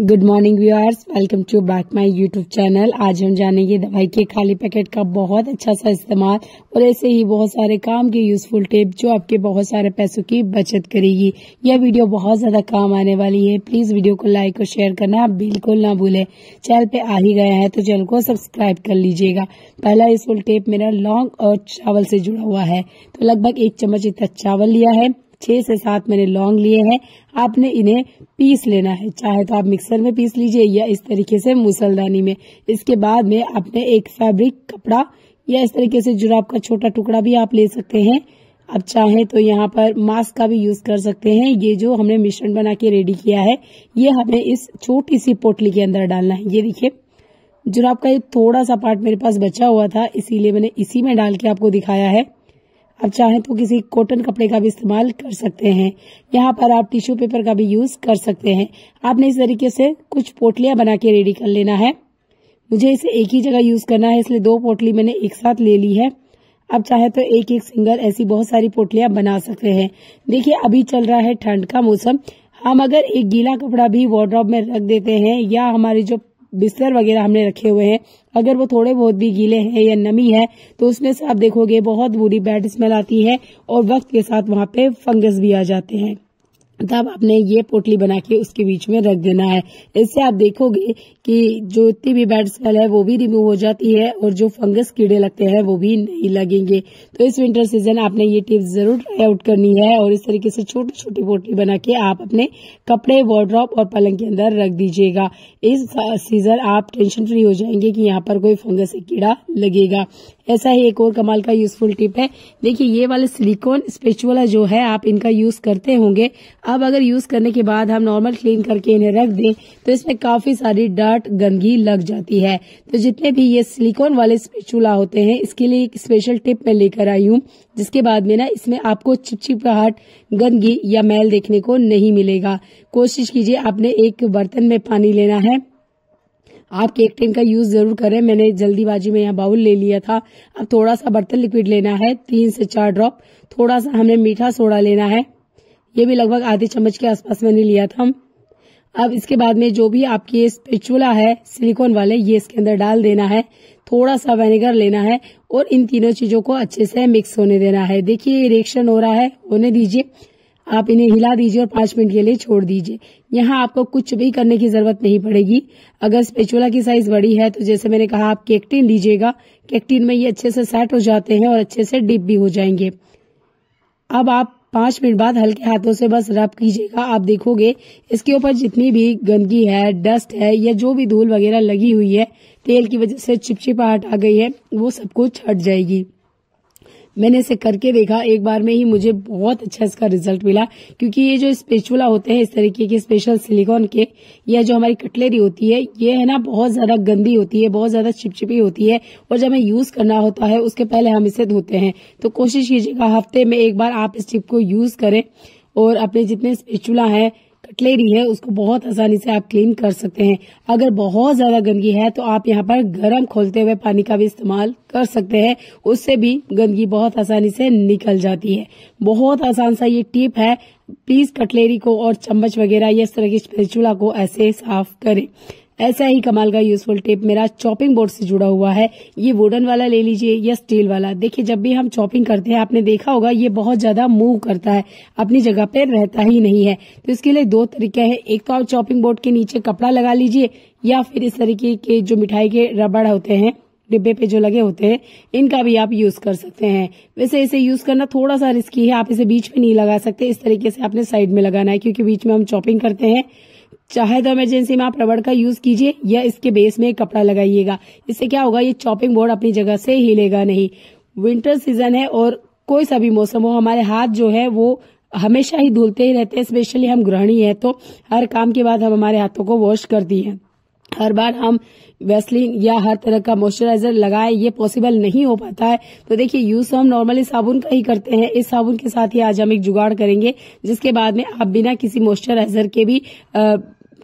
Good morning viewers, welcome to back my YouTube channel. आज हम जानेंगे दवाई के खाली पैकेट का बहुत अच्छा सा इस्तेमाल और ऐसे ही बहुत सारे काम के यूजफुल टिप जो आपके बहुत सारे पैसों की बचत करेगी। यह वीडियो बहुत ज्यादा काम आने वाली है। प्लीज वीडियो को लाइक और शेयर करना बिल्कुल ना भूलें। चैनल पे आ ही गया है तो चैनल को सब्सक्राइब कर लीजिएगा। पहला यूजफुल टिप मेरा लौंग और चावल से जुड़ा हुआ है। तो लगभग 1 चम्मच इतना चावल लिया है, 6 से 7 मैंने लौंग लिए हैं। आपने इन्हें पीस लेना है, चाहे तो आप मिक्सर में पीस लीजिए या इस तरीके से मूसलदानी में। इसके बाद में आपने एक फैब्रिक कपड़ा या इस तरीके से जुराब का छोटा टुकड़ा भी आप ले सकते हैं। आप चाहें तो यहाँ पर मास्क का भी यूज कर सकते हैं। ये जो हमने मिश्रण बना के रेडी किया है ये हमें इस छोटी सी पोटली के अंदर डालना है। ये देखिए जुराब का एक थोड़ा सा पार्ट मेरे पास बचा हुआ था, इसीलिए मैंने इसी में डाल के आपको दिखाया है। आप चाहें तो किसी कॉटन कपड़े का भी इस्तेमाल कर सकते हैं। यहाँ पर आप टिश्यू पेपर का भी यूज कर सकते हैं। आपने इस तरीके से कुछ पोटलियां बना के रेडी कर लेना है। मुझे इसे एक ही जगह यूज करना है, इसलिए 2 पोटली मैंने एक साथ ले ली है। आप चाहे तो एक एक सिंगल ऐसी बहुत सारी पोटलियां बना सकते हैं। देखिए अभी चल रहा है ठंड का मौसम, हम अगर एक गीला कपड़ा भी वार्डरोब में रख देते हैं या हमारे जो बिस्तर वगैरह हमने रखे हुए हैं अगर वो थोड़े बहुत भी गीले हैं या नमी है तो उसमें से आप देखोगे बहुत बुरी बैड स्मेल आती है और वक्त के साथ वहां पे फंगस भी आ जाते हैं। तब आपने ये पोटली बना के उसके बीच में रख देना है। इससे आप देखोगे कि जो इतनी भी बैड स्मेल है वो भी रिमूव हो जाती है और जो फंगस कीड़े लगते हैं वो भी नहीं लगेंगे। तो इस विंटर सीजन आपने ये टिप्स जरूर ट्राई आउट करनी है और इस तरीके से छोटी छोटी पोटली बना के आप अपने कपड़े, वार्डरोब और पलंग के अंदर रख दीजिएगा। इस सीजन आप टेंशन फ्री हो जाएंगे कि यहाँ पर कोई फंगस या कीड़ा लगेगा। ऐसा ही एक और कमाल का यूजफुल टिप है। देखिए ये वाले सिलिकॉन स्पैचुला जो है आप इनका यूज करते होंगे। अब अगर यूज करने के बाद हम नॉर्मल क्लीन करके इन्हें रख दें तो इसमें काफी सारी डर्ट गंदगी लग जाती है। तो जितने भी ये सिलिकॉन वाले स्पैचुला होते हैं इसके लिए एक स्पेशल टिप मैं लेकर आई हूँ, जिसके बाद में ना इसमें आपको चिपचिपाहट, गंदगी या मैल देखने को नहीं मिलेगा। कोशिश कीजिए आपने एक बर्तन में पानी लेना है। आप केक टिन का यूज जरूर करें, मैंने जल्दीबाजी में यहाँ बाउल ले लिया था। अब थोड़ा सा बर्तन लिक्विड लेना है, 3 से 4 ड्रॉप। थोड़ा सा हमने मीठा सोडा लेना है, ये भी लगभग आधे चम्मच के आसपास मैंने लिया था। अब इसके बाद में जो भी आपकी स्पैचुला है सिलिकॉन वाले ये इसके अंदर डाल देना है। थोड़ा सा विनेगर लेना है और इन तीनों चीजों को अच्छे से मिक्स होने देना है। देखिए रिएक्शन हो रहा है, होने दीजिए। आप इन्हें हिला दीजिए और 5 मिनट के लिए छोड़ दीजिए। यहाँ आपको कुछ भी करने की जरूरत नहीं पड़ेगी। अगर स्पैचुला की साइज बड़ी है तो जैसे मैंने कहा आप केक टिन लीजिएगा, केक टिन में ये अच्छे से सेट हो जाते हैं और अच्छे से डिप भी हो जाएंगे। अब आप 5 मिनट बाद हल्के हाथों से बस रब कीजिएगा। आप देखोगे इसके ऊपर जितनी भी गंदगी है, डस्ट है या जो भी धूल वगैरह लगी हुई है, तेल की वजह से चिपचिपाहट आ गई है, वो सब कुछ हट जाएगी। मैंने इसे करके देखा, एक बार में ही मुझे बहुत अच्छा इसका रिजल्ट मिला। क्योंकि ये जो स्पैचुला होते हैं इस तरीके के स्पेशल सिलिकॉन के, या जो हमारी कटलरी होती है ये है ना बहुत ज्यादा गंदी होती है, बहुत ज्यादा चिपचिपी होती है और जब हमें यूज करना होता है उसके पहले हम इसे धोते हैं। तो कोशिश कीजिएगा हफ्ते में एक बार आप इस टिप को यूज करें और अपने जितने स्पैचुला है, कटलेरी है, उसको बहुत आसानी से आप क्लीन कर सकते हैं। अगर बहुत ज्यादा गंदगी है तो आप यहाँ पर गर्म खोलते हुए पानी का भी इस्तेमाल कर सकते हैं, उससे भी गंदगी बहुत आसानी से निकल जाती है। बहुत आसान सा ये टिप है। प्लीज कटलेरी को और चम्मच वगैरह या इस तरह की स्पैचुला को ऐसे साफ करें। ऐसा ही कमाल का यूजफुल टिप मेरा चॉपिंग बोर्ड से जुड़ा हुआ है। ये वुडन वाला ले लीजिए या स्टील वाला। देखिए जब भी हम चॉपिंग करते हैं आपने देखा होगा ये बहुत ज्यादा मूव करता है, अपनी जगह पे रहता ही नहीं है। तो इसके लिए 2 तरीके हैं। एक तो आप चॉपिंग बोर्ड के नीचे कपड़ा लगा लीजिए या फिर इस तरीके के जो मिठाई के रबड़ होते हैं डिब्बे पे जो लगे होते हैं इनका भी आप यूज कर सकते हैं। वैसे इसे यूज करना थोड़ा सा रिस्की है, आप इसे बीच में नहीं लगा सकते। इस तरीके से आपने साइड में लगाना है क्योंकि बीच में हम चॉपिंग करते हैं। चाहे तो इमरजेंसी में आप रबड़ का यूज कीजिए या इसके बेस में कपड़ा लगाइएगा। इससे क्या होगा, ये चॉपिंग बोर्ड अपनी जगह से हिलेगा नहीं। विंटर सीजन है और कोई सा भी मौसम हो, हमारे हाथ जो है वो हमेशा ही धुलते ही रहते हैं। स्पेशली हम गृहिणी है तो हर काम के बाद हम हमारे हाथों को वॉश करती हैं। हर बार हम वैसलीन या हर तरह का मॉइस्चराइजर लगाए ये पॉसिबल नहीं हो पाता है। तो देखिए यूज हम नॉर्मली साबुन का ही करते हैं। इस साबुन के साथ ही आज हम एक जुगाड़ करेंगे जिसके बाद में आप बिना किसी मॉइस्चराइजर के भी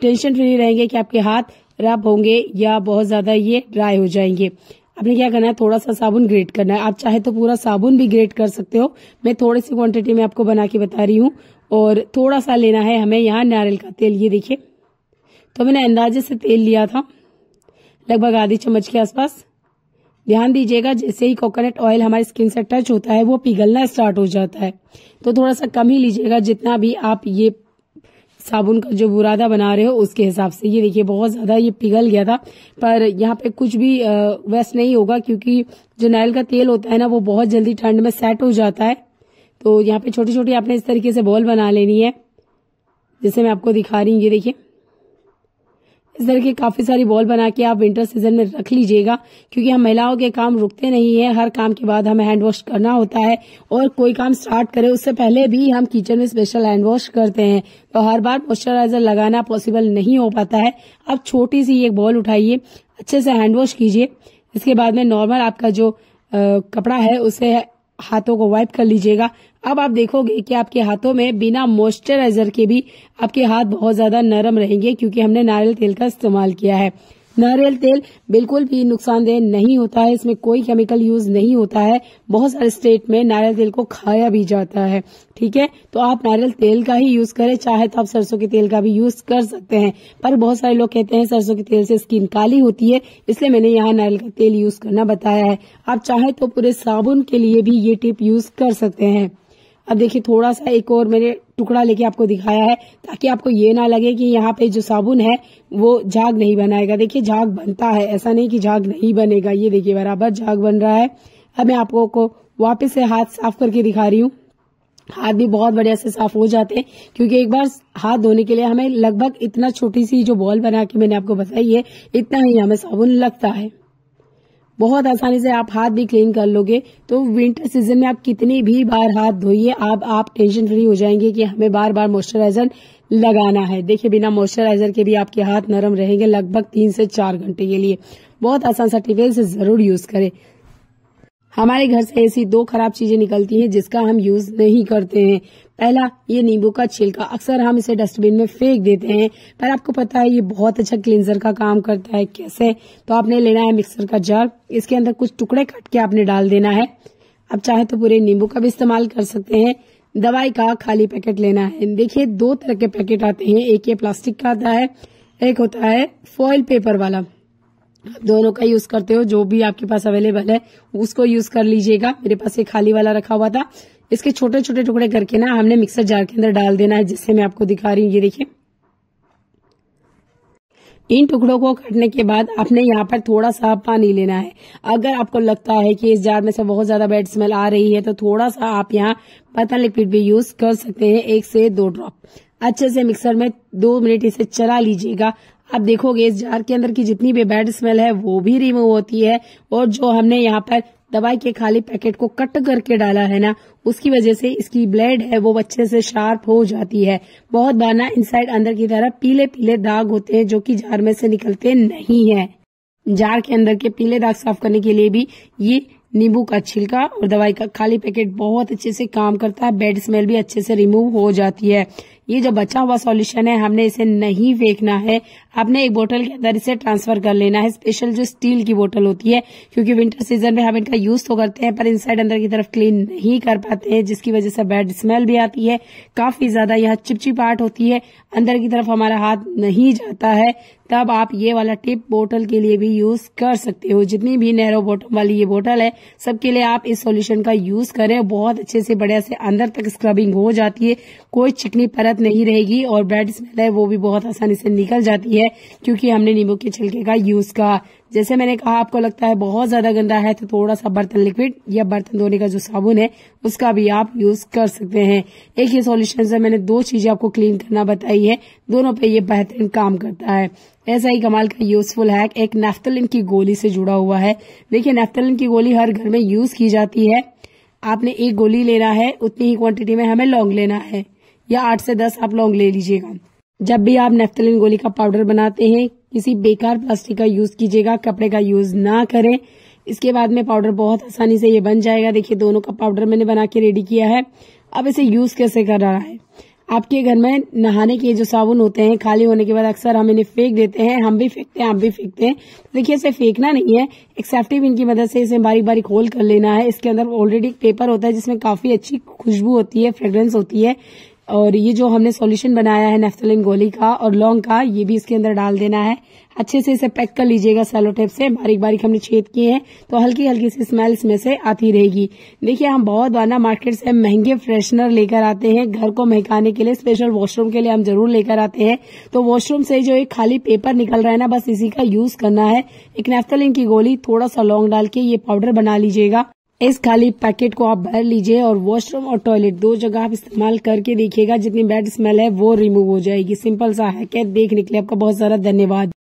टेंशन फ्री रहेंगे कि आपके हाथ रब होंगे या बहुत ज्यादा ये ड्राई हो जाएंगे। आपने क्या करना है, थोड़ा सा साबुन ग्रेट करना है। आप चाहे तो पूरा साबुन भी ग्रेट कर सकते हो, मैं थोड़ी सी क्वांटिटी में आपको बना के बता रही हूँ। और थोड़ा सा लेना है हमें यहाँ नारियल का तेल। ये देखिए तो मैंने अंदाजे से तेल लिया था, लगभग आधी चम्मच के आसपास। ध्यान दीजिएगा, जैसे ही कोकोनट ऑयल हमारी स्किन से टच होता है वो पिघलना स्टार्ट हो जाता है, तो थोड़ा सा कम ही लीजिएगा जितना भी आप ये साबुन का जो बुरादा बना रहे हो उसके हिसाब से। ये देखिए बहुत ज्यादा ये पिघल गया था, पर यहाँ पे कुछ भी वेस्ट नहीं होगा क्योंकि जो नारियल का तेल होता है ना वो बहुत जल्दी ठंड में सेट हो जाता है। तो यहाँ पे छोटी छोटी आपने इस तरीके से बॉल बना लेनी है, जैसे मैं आपको दिखा रही हूँ। ये देखिए इस तरह की काफी सारी बॉल बना के आप विंटर सीजन में रख लीजिएगा, क्योंकि हम महिलाओं के काम रुकते नहीं है। हर काम के बाद हमें हैंड वॉश करना होता है, और कोई काम स्टार्ट करें उससे पहले भी हम किचन में स्पेशल हैंड वॉश करते हैं, तो हर बार मॉइस्चराइजर लगाना पॉसिबल नहीं हो पाता है। आप छोटी सी एक बॉल उठाइए, अच्छे से हैंड वॉश कीजिए। इसके बाद में नॉर्मल आपका जो कपड़ा है उसे हाथों को वाइप कर लीजिएगा। अब आप देखोगे कि आपके हाथों में बिना मॉइस्चराइजर के भी आपके हाथ बहुत ज्यादा नरम रहेंगे, क्योंकि हमने नारियल तेल का इस्तेमाल किया है। नारियल तेल बिल्कुल भी नुकसानदेह नहीं होता है, इसमें कोई केमिकल यूज नहीं होता है। बहुत सारे स्टेट में नारियल तेल को खाया भी जाता है, ठीक है। तो आप नारियल तेल का ही यूज करें, चाहे तो आप सरसों के तेल का भी यूज कर सकते हैं, पर बहुत सारे लोग कहते हैं सरसों के तेल से स्किन काली होती है, इसलिए मैंने यहाँ नारियल का तेल यूज करना बताया है। आप चाहे तो पूरे साबुन के लिए भी ये टिप यूज कर सकते हैं। अब देखिए थोड़ा सा एक और मैंने टुकड़ा लेके आपको दिखाया है, ताकि आपको ये ना लगे कि यहाँ पे जो साबुन है वो झाग नहीं बनाएगा। देखिए झाग बनता है, ऐसा नहीं कि झाग नहीं बनेगा। ये देखिए बराबर झाग बन रहा है। अब मैं आपको वापस से हाथ साफ करके दिखा रही हूँ। हाथ भी बहुत बढ़िया से साफ हो जाते हैं, क्योंकि एक बार हाथ धोने के लिए हमें लगभग इतना छोटी सी जो बॉल बना के मैंने आपको बताई है, इतना ही हमें साबुन लगता है। बहुत आसानी से आप हाथ भी क्लीन कर लोगे। तो विंटर सीजन में आप कितनी भी बार हाथ धोइए, आप टेंशन फ्री हो जाएंगे कि हमें बार बार मॉइस्चराइजर लगाना है। देखिए बिना मॉइस्चराइजर के भी आपके हाथ नरम रहेंगे लगभग 3 से 4 घंटे के लिए। बहुत आसान सा टिप है, इसे जरूर यूज करें। हमारे घर से ऐसी 2 खराब चीजें निकलती हैं जिसका हम यूज नहीं करते हैं। पहला, ये नींबू का छिलका, अक्सर हम इसे डस्टबिन में फेंक देते हैं, पर आपको पता है ये बहुत अच्छा क्लींजर का काम करता है। कैसे? तो आपने लेना है मिक्सर का जार, इसके अंदर कुछ टुकड़े काट के आपने डाल देना है। अब चाहे तो पूरे नींबू का भी इस्तेमाल कर सकते हैं। दवाई का खाली पैकेट लेना है। देखिए 2 तरह के पैकेट आते हैं, एक ये प्लास्टिक का आता है, एक होता है फॉइल पेपर वाला। आप दोनों का यूज करते हो, जो भी आपके पास अवेलेबल है उसको यूज कर लीजिएगा। मेरे पास एक खाली वाला रखा हुआ था। इसके छोटे छोटे टुकड़े करके ना हमने मिक्सर जार के अंदर डाल देना है, जिससे मैं आपको दिखा रही हूँ। ये देखिए इन टुकड़ों को काटने के बाद आपने यहाँ पर थोड़ा सा पानी लेना है। अगर आपको लगता है कि इस जार में से बहुत ज्यादा बैड स्मेल आ रही है, तो थोड़ा सा आप यहाँ बर्तन लिक्विड भी यूज कर सकते हैं, 1 से 2 ड्रॉप। अच्छे से मिक्सर में 2 मिनट इसे चला लीजिएगा। आप देखोगे इस जार के अंदर की जितनी भी बैड स्मेल है वो भी रिमूव होती है, और जो हमने यहाँ पर दवाई के खाली पैकेट को कट करके डाला है ना, उसकी वजह से इसकी ब्लेड है वो अच्छे से शार्प हो जाती है। बहुत बार ना इनसाइड अंदर की तरफ पीले पीले दाग होते हैं, जो कि जार में से निकलते नहीं है। जार के अंदर के पीले दाग साफ करने के लिए भी ये नींबू का छिलका और दवाई का खाली पैकेट बहुत अच्छे से काम करता है। बैड स्मेल भी अच्छे से रिमूव हो जाती है। ये जो बचा हुआ सॉल्यूशन है, हमने इसे नहीं फेंकना है, आपने एक बोतल के अंदर इसे ट्रांसफर कर लेना है। स्पेशल जो स्टील की बोतल होती है, क्योंकि विंटर सीजन में हम इनका यूज तो करते हैं पर इनसाइड अंदर की तरफ क्लीन नहीं कर पाते हैं, जिसकी वजह से बैड स्मेल भी आती है। काफी ज्यादा यहाँ चिपचिपाहट होती है, अंदर की तरफ हमारा हाथ नहीं जाता है। तब आप ये वाला टिप बोतल के लिए भी यूज कर सकते हो। जितनी भी नैरो बॉटम वाली ये बोतल है, सबके लिए आप इस सॉल्यूशन का यूज करें। बहुत अच्छे से बढ़िया से अंदर तक स्क्रबिंग हो जाती है, कोई चिकनी परत नहीं रहेगी, और बैड स्मेल है वो भी बहुत आसानी से निकल जाती है, क्योंकि हमने नींबू के छिलके का यूज किया। जैसे मैंने कहा, आपको लगता है बहुत ज्यादा गंदा है तो थोड़ा सा बर्तन लिक्विड या बर्तन धोने का जो साबुन है उसका भी आप यूज कर सकते हैं। एक ही सॉल्यूशन से मैंने 2 चीजें आपको क्लीन करना बताई है, दोनों पे ये बेहतरीन काम करता है। ऐसा ही कमाल का यूजफुल हैक एक नैफ्थलीन की गोली से जुड़ा हुआ है। देखिए नैफ्थलीन की गोली हर घर में यूज की जाती है। आपने 1 गोली लेना है, उतनी ही क्वांटिटी में हमें लौंग लेना है, या 8 से 10 आप लौंग ले लीजिएगा। जब भी आप नैफ्थलीन गोली का पाउडर बनाते हैं, किसी बेकार प्लास्टिक का यूज कीजिएगा, कपड़े का यूज ना करें। इसके बाद में पाउडर बहुत आसानी से ये बन जाएगा। देखिए दोनों का पाउडर मैंने बना के रेडी किया है। अब इसे यूज कैसे कर रहा है। आपके घर में नहाने के जो साबुन होते हैं, खाली होने के बाद अक्सर हम इन्हें फेंक देते हैं, हम भी फेंकते हैं, आप भी फेंकते हैं। देखिए इसे फेंकना नहीं है, एक सेफ्टी पिन की मदद से इसे बारीक बारीक होल कर लेना है। इसके अंदर ऑलरेडी पेपर होता है जिसमें काफी अच्छी खुशबू होती है, फ्रेग्रेंस होती है। और ये जो हमने सॉल्यूशन बनाया है नेफ्थलीन गोली का और लौंग का, ये भी इसके अंदर डाल देना है। अच्छे से इसे पैक कर लीजिएगा सेलो टेप से। बारीक बारीक हमने छेद किए हैं तो हल्की हल्की सी स्मेल इसमें से आती रहेगी। देखिए हम बहुत बार ना मार्केट से महंगे फ्रेशनर लेकर आते हैं घर को महकाने के लिए, स्पेशल वॉशरूम के लिए हम जरूर लेकर आते हैं। तो वॉशरूम से जो एक खाली पेपर निकल रहा है ना, बस इसी का यूज करना है। एक नेफ्थलीन की गोली, थोड़ा सा लौंग डाल के ये पाउडर बना लीजिएगा। इस खाली पैकेट को आप भर लीजिए और वॉशरूम और टॉयलेट 2 जगह आप इस्तेमाल करके देखिएगा, जितनी बैड स्मेल है वो रिमूव हो जाएगी। सिंपल सा है, देखने के लिए आपका बहुत सारा धन्यवाद।